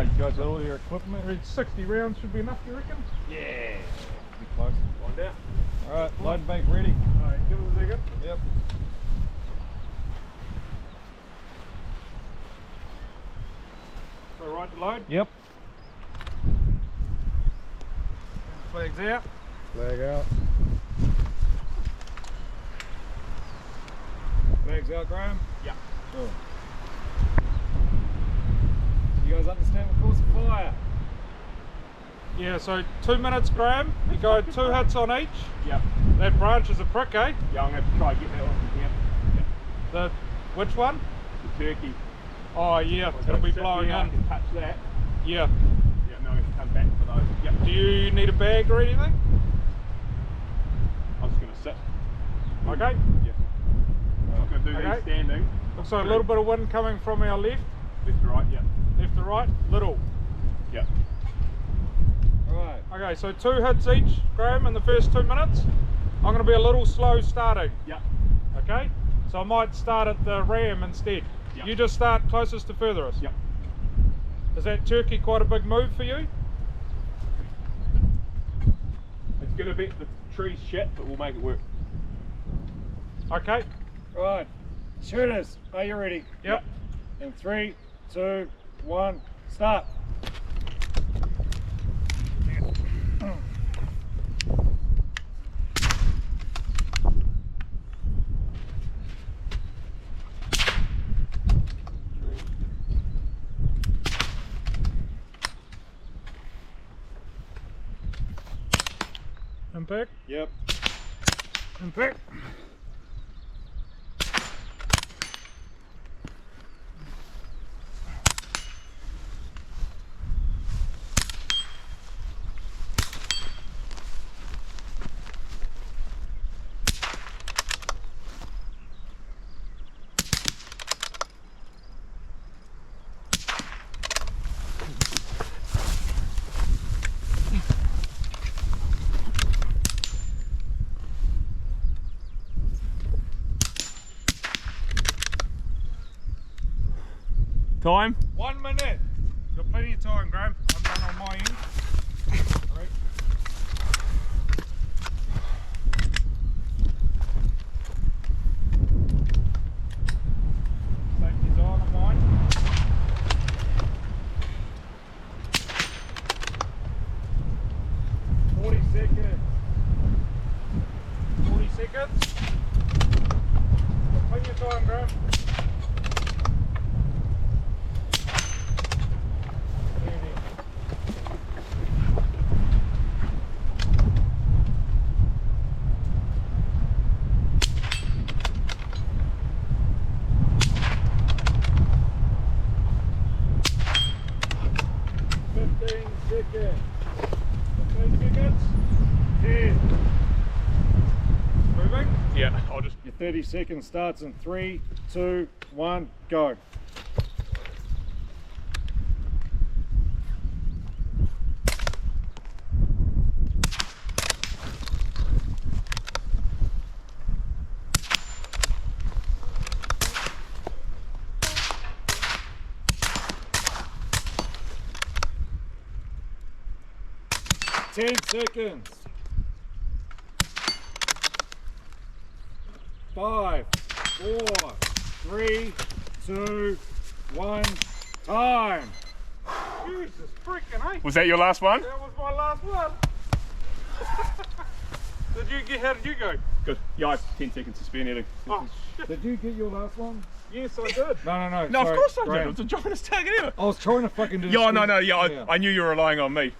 Alright, you guys got all your equipment? 60 rounds should be enough, you reckon? Yeah. Be close. Find out. Alright, load bank ready. Alright, give us a second. Yep. So right to load. Yep. Flags out. Flag out. Flags out, Graham. Yeah. Cool. You guys understand the course of fire? Yeah, so 2 minutes, Graham. You go 2 hits on each. Yep. That branch is a prick, eh? Yeah, I'm going to try to get that one from here. The which one? The turkey. Oh yeah, it'll be blowing in. I can touch that. Yeah. Yeah, no, I have to come back for those. Yep. Do you need a bag or anything? I'm just going to sit. Okay. Yeah. I'm going to do these standing. Looks like a little bit of wind coming from our left. Left to right, yeah. Left to right, little. Yeah. Alright. Okay, so 2 hits each, Graham, in the first 2 minutes. I'm going to be a little slow starting. Yeah. Okay? So I might start at the ram instead. Yeah. You just start closest to furthest. Yeah. Is that turkey quite a big move for you? It's going to be the tree's shit, but we'll make it work. Okay. Right, shooters, are you ready? Yep. In 3, 2, 1, start. Impact. Yep. Impact. Time? 1 minute. You've got plenty of time, Graham. I'm done on my end. Alright. Safety's on mine. Seconds. 40 seconds. Got plenty of time, Graham. Seconds. 15 seconds. 10. Moving. Yeah, I'll just... Your 30 seconds starts in 3, 2, 1, go. Ten seconds. 5, 4, 3, 2, 1, time. Jesus freaking, eh? Was that your last one? That was my last one. How did you go? Good. Yeah, I have 10 seconds to spare nearly. Oh shit. Did you get your last one? Yes, I did. No, No, of sorry, course I did. Graham. It was the giantest target ever. I was trying to fucking do Yeah, this. no, I knew you were relying on me.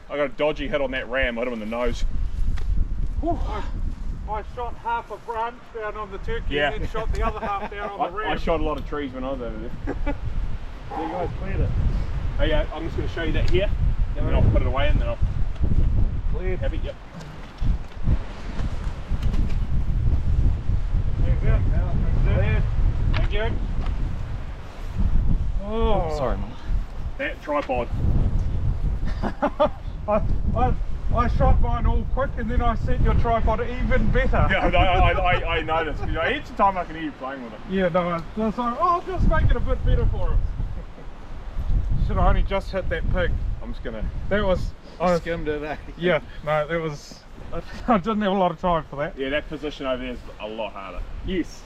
I got a dodgy hit on that ram, I hit him in the nose. Whew. I shot half a branch down on the turkey Yeah. and then shot the other half down on the ram. I shot a lot of trees when I was over there. You guys cleared it. Oh yeah, I'm just going to show you that here, and then I'll put it away and then I'll Cleared. have it, yep. Cleared. Thank you. Oh, sorry, Mum. That tripod. I shot mine all quick and then I set your tripod even better. Yeah, I noticed. Each time I can hear you playing with it. Yeah, no, so I'll just make it a bit better for him. should have only just hit that pig. I'm just gonna That was, Skimmed it, eh? yeah, no, that was, I didn't have a lot of time for that. yeah, that position over there is a lot harder. Yes.